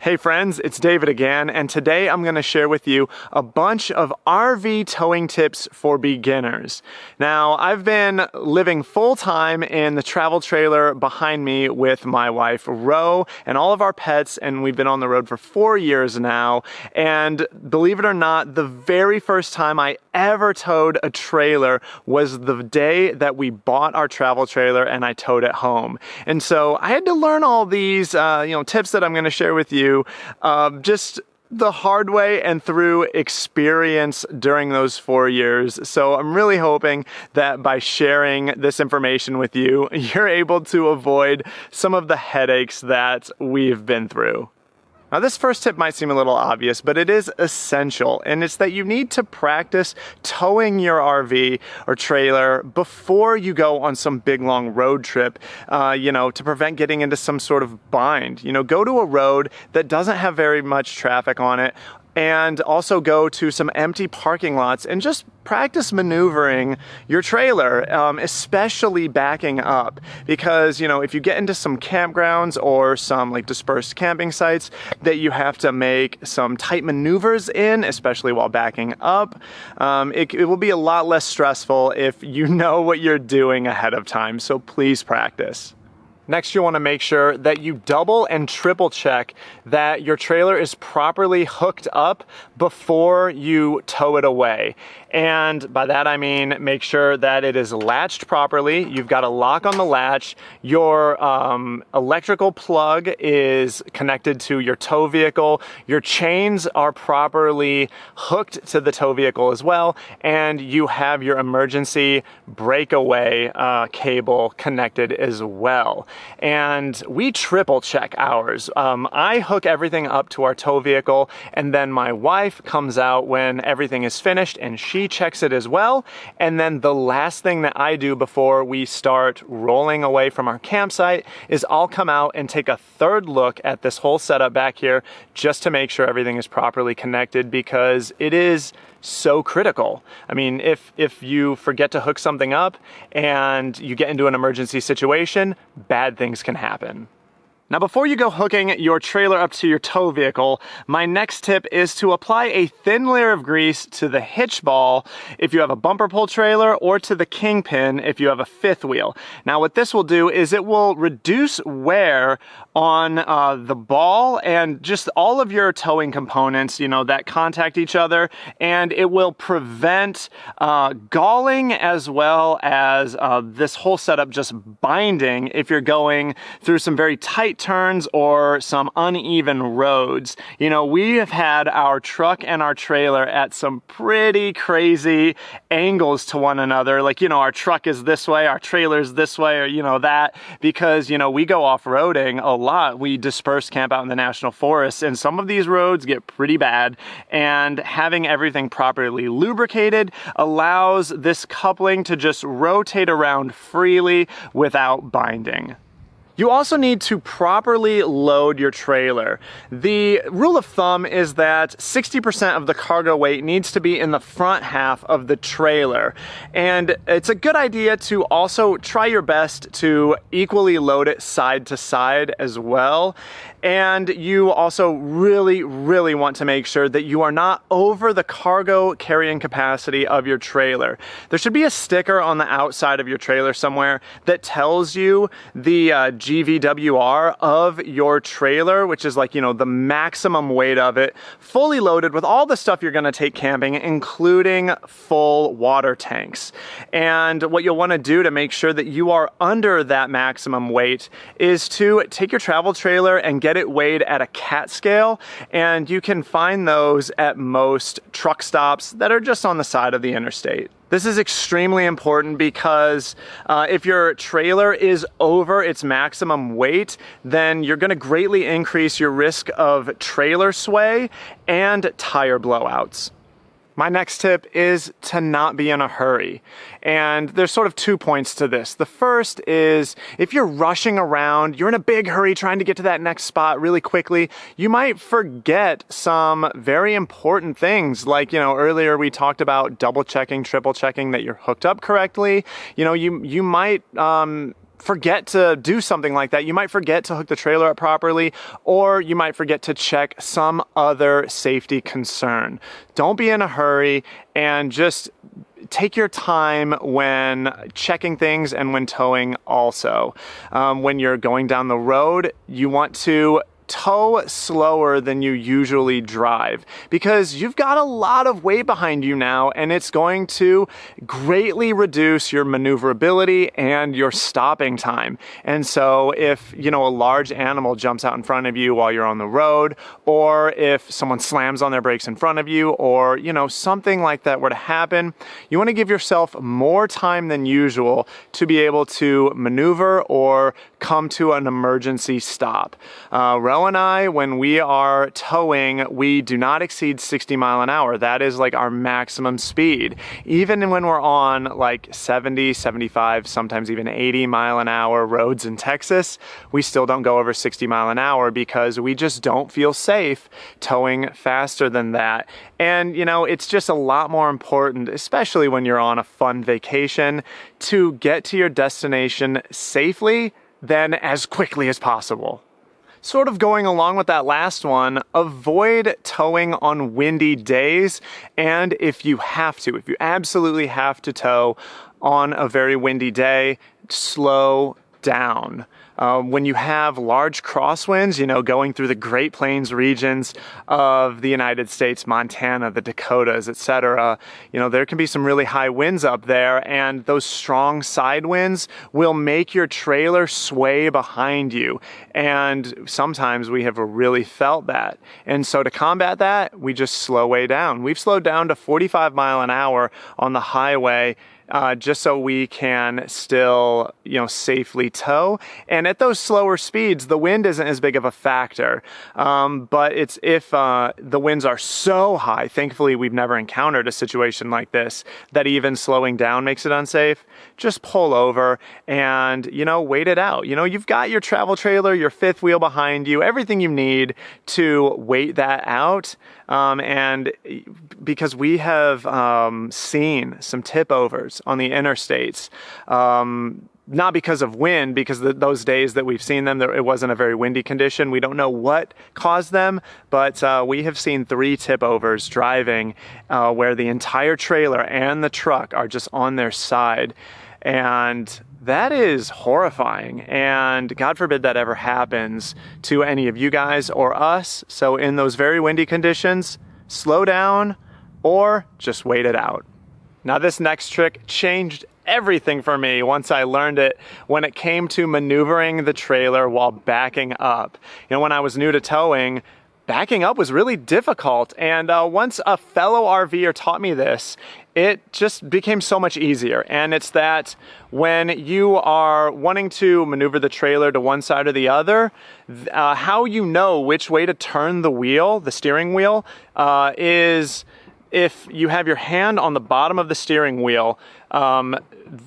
Hey friends, it's David again, and today I'm going to share with you a bunch of RV towing tips for beginners. Now, I've been living full-time in the travel trailer behind me with my wife, Ro, and all of our pets, and we've been on the road for 4 years now. And believe it or not, the very first time I ever towed a trailer was the day that we bought our travel trailer and I towed it home. And so I had to learn all these tips that I'm going to share with you just the hard way and through experience during those 4 years. So I'm really hoping that by sharing this information with you, you're able to avoid some of the headaches that we've been through. Now, this first tip might seem a little obvious, but it is essential, and it's that you need to practice towing your RV or trailer before you go on some big long road trip, to prevent getting into some sort of bind. Go to a road that doesn't have very much traffic on it, and also go to some empty parking lots and just practice maneuvering your trailer, especially backing up. Because, if you get into some campgrounds or some dispersed camping sites that you have to make some tight maneuvers in, especially while backing up, it will be a lot less stressful if you know what you're doing ahead of time. So please practice. Next, you want to make sure that you double and triple check that your trailer is properly hooked up before you tow it away. And by that I mean make sure that it is latched properly. You've got a lock on the latch. Your electrical plug is connected to your tow vehicle. Your chains are properly hooked to the tow vehicle as well. And you have your emergency breakaway cable connected as well. And we triple check ours. I hook everything up to our tow vehicle, and then my wife comes out when everything is finished and she checks it as well. And then the last thing that I do before we start rolling away from our campsite is I'll come out and take a third look at this whole setup back here just to make sure everything is properly connected, because it is so critical. I mean, if you forget to hook something up and you get into an emergency situation, bad things can happen. Now, before you go hooking your trailer up to your tow vehicle, my next tip is to apply a thin layer of grease to the hitch ball if you have a bumper pull trailer, or to the kingpin if you have a fifth wheel. Now, what this will do is it will reduce wear on the ball and just all of your towing components, that contact each other, and it will prevent galling as well as this whole setup just binding if you're going through some very tight turns or some uneven roads. We have had our truck and our trailer at some pretty crazy angles to one another. Our truck is this way, our trailer is this way, or that, because we go off-roading a lot. We disperse camp out in the national forests, and some of these roads get pretty bad, and having everything properly lubricated allows this coupling to just rotate around freely without binding. You also need to properly load your trailer. The rule of thumb is that 60% of the cargo weight needs to be in the front half of the trailer. And it's a good idea to also try your best to equally load it side to side as well. And you also really, really want to make sure that you are not over the cargo carrying capacity of your trailer. There should be a sticker on the outside of your trailer somewhere that tells you the GVWR of your trailer, which is the maximum weight of it, fully loaded with all the stuff you're going to take camping, including full water tanks. And what you'll want to do to make sure that you are under that maximum weight is to take your travel trailer and get it weighed at a CAT scale, and you can find those at most truck stops that are just on the side of the interstate. This is extremely important because if your trailer is over its maximum weight, then you're going to greatly increase your risk of trailer sway and tire blowouts. My next tip is to not be in a hurry. And there's sort of 2 points to this. The first is if you're rushing around, you're in a big hurry trying to get to that next spot really quickly, you might forget some very important things. Earlier we talked about double checking, triple checking that you're hooked up correctly. You might forget to do something like that. You might forget to hook the trailer up properly, or you might forget to check some other safety concern. Don't be in a hurry, and just take your time when checking things and when towing also. When you're going down the road, you want to tow slower than you usually drive, because you've got a lot of weight behind you now, and it's going to greatly reduce your maneuverability and your stopping time. And so if, a large animal jumps out in front of you while you're on the road, or if someone slams on their brakes in front of you, or, something like that were to happen, you want to give yourself more time than usual to be able to maneuver or come to an emergency stop. Ro and I, when we are towing, we do not exceed 60 mile an hour. That is like our maximum speed. Even when we're on like 70, 75, sometimes even 80 mile an hour roads in Texas, we still don't go over 60 mile an hour because we just don't feel safe towing faster than that. And, it's just a lot more important, especially when you're on a fun vacation, to get to your destination safely than as quickly as possible. Sort of going along with that last one, avoid towing on windy days, and if you absolutely have to tow on a very windy day, slow down. When you have large crosswinds, going through the Great Plains regions of the United States, Montana, the Dakotas, etc., there can be some really high winds up there, and those strong side winds will make your trailer sway behind you. And sometimes we have really felt that. And so to combat that, we just slow way down. We've slowed down to 45 mile an hour on the highway, just so we can still, safely tow. And at those slower speeds, the wind isn't as big of a factor. But it's if the winds are so high, thankfully we've never encountered a situation like this, that even slowing down makes it unsafe. Just pull over and, wait it out. You've got your travel trailer, your fifth wheel behind you, everything you need to wait that out. And because we have seen some tip overs on the interstates, not because of wind, because those days that we've seen them, it wasn't a very windy condition. We don't know what caused them, but we have seen 3 tip overs driving where the entire trailer and the truck are just on their side. And that is horrifying, and God forbid that ever happens to any of you guys or us. So in those very windy conditions, slow down or just wait it out. Now this next trick changed everything for me once I learned it when it came to maneuvering the trailer while backing up. When I was new to towing, backing up was really difficult, and once a fellow RVer taught me this, it just became so much easier. And it's that when you are wanting to maneuver the trailer to one side or the other, how you know which way to turn the wheel, the steering wheel, is if you have your hand on the bottom of the steering wheel.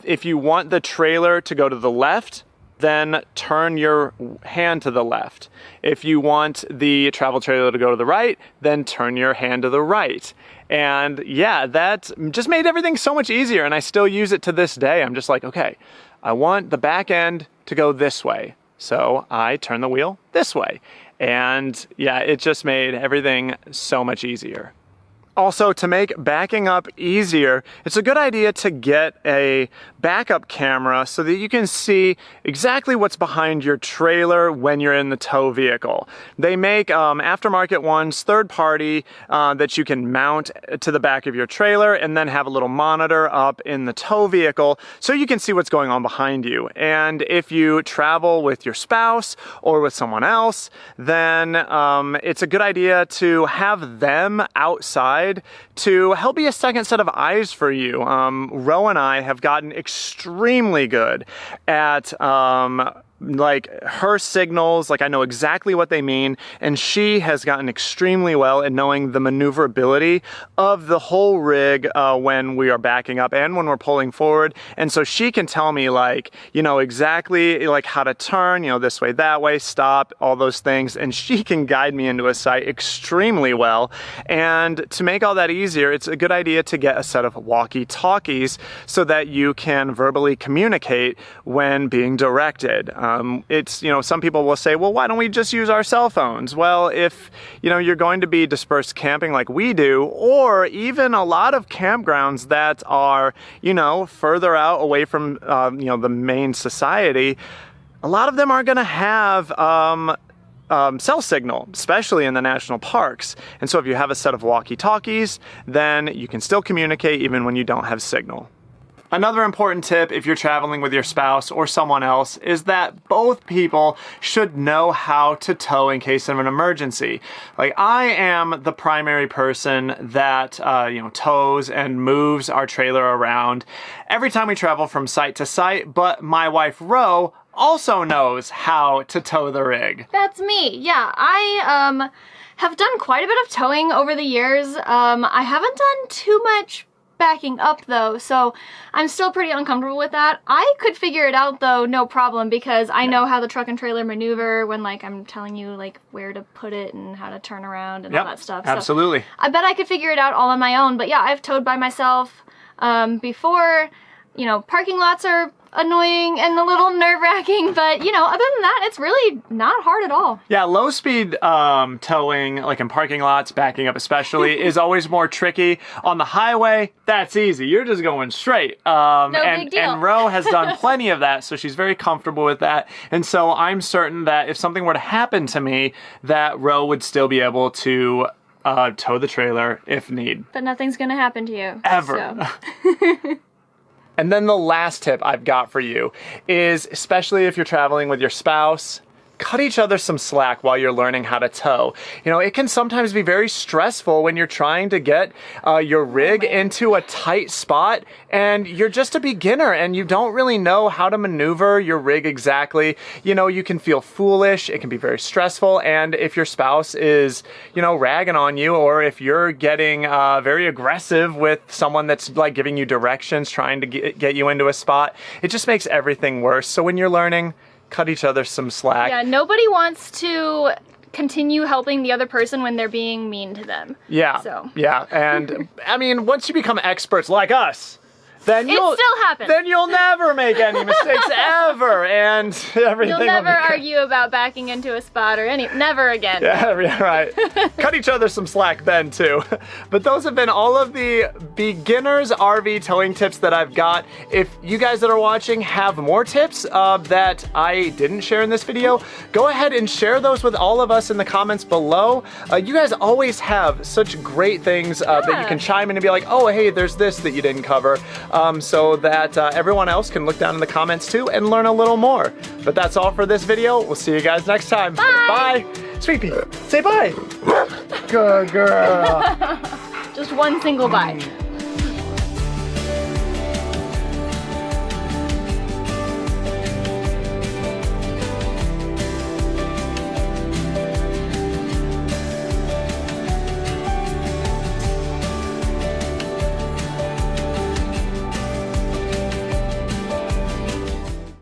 If you want the trailer to go to the left, then turn your hand to the left. If you want the travel trailer to go to the right, then turn your hand to the right. And yeah, that just made everything so much easier, and I still use it to this day. I'm just like, okay, I want the back end to go this way, so I turn the wheel this way. And yeah, it just made everything so much easier. Also, to make backing up easier, it's a good idea to get a backup camera so that you can see exactly what's behind your trailer when you're in the tow vehicle. They make aftermarket ones, third party, that you can mount to the back of your trailer and then have a little monitor up in the tow vehicle so you can see what's going on behind you. And if you travel with your spouse or with someone else, then it's a good idea to have them outside to help be a second set of eyes for you. Ro and I have gotten extremely good at like her signals, like I know exactly what they mean, and she has gotten extremely well at knowing the maneuverability of the whole rig when we are backing up and when we're pulling forward. And so she can tell me, like, you know, exactly like how to turn, you know, this way, that way, stop, all those things, and she can guide me into a site extremely well. And to make all that easier, it's a good idea to get a set of walkie-talkies so that you can verbally communicate when being directed. It's, you know, some people will say, well, why don't we just use our cell phones? Well, if, you know, you're going to be dispersed camping like we do, or even a lot of campgrounds that are, you know, further out away from, you know, the main society, a lot of them are going to have cell signal, especially in the national parks. And so if you have a set of walkie-talkies, then you can still communicate even when you don't have signal. Another important tip if you're traveling with your spouse or someone else is that both people should know how to tow in case of an emergency. Like, I am the primary person that you know, tows and moves our trailer around every time we travel from site to site, but my wife Ro also knows how to tow the rig. That's me. Yeah, I have done quite a bit of towing over the years. I haven't done too much backing up though, so I'm still pretty uncomfortable with that. I could figure it out though, no problem, because I know how the truck and trailer maneuver when, like, I'm telling you, like, where to put it and how to turn around and all that stuff. Absolutely. So I bet I could figure it out all on my own, but yeah, I've towed by myself before. You know, parking lots are annoying and a little nerve-wracking, but, you know, other than that, it's really not hard at all. Yeah, low-speed towing, like in parking lots, backing up especially, is always more tricky. On the highway, that's easy. You're just going straight. No big deal. And Ro has done plenty of that, so she's very comfortable with that. And so I'm certain that if something were to happen to me, that Ro would still be able to tow the trailer if need. But nothing's gonna happen to you. Ever. So. And then the last tip I've got for you is, especially if you're traveling with your spouse, cut each other some slack while you're learning how to tow. You know, it can sometimes be very stressful when you're trying to get your rig into a tight spot and you're just a beginner and you don't really know how to maneuver your rig exactly. You know, you can feel foolish, it can be very stressful, and if your spouse is, you know, ragging on you, or if you're getting very aggressive with someone that's like giving you directions, trying to get you into a spot, it just makes everything worse. So when you're learning, cut each other some slack. Yeah, nobody wants to continue helping the other person when they're being mean to them. Yeah, so. Yeah, and I mean, once you become experts like us, then it still happens. Then you'll never make any mistakes ever, and everything. You'll never argue about backing into a spot or never again. Yeah, right. Cut each other some slack then too. But those have been all of the beginners RV towing tips that I've got. If you guys that are watching have more tips that I didn't share in this video, go ahead and share those with all of us in the comments below. You guys always have such great things that you can chime in and be like, oh, hey, there's this that you didn't cover. So that everyone else can look down in the comments too and learn a little more. But that's all for this video. We'll see you guys next time. Bye. Bye. Sweet Pea, say bye. Good girl. Just one single bye.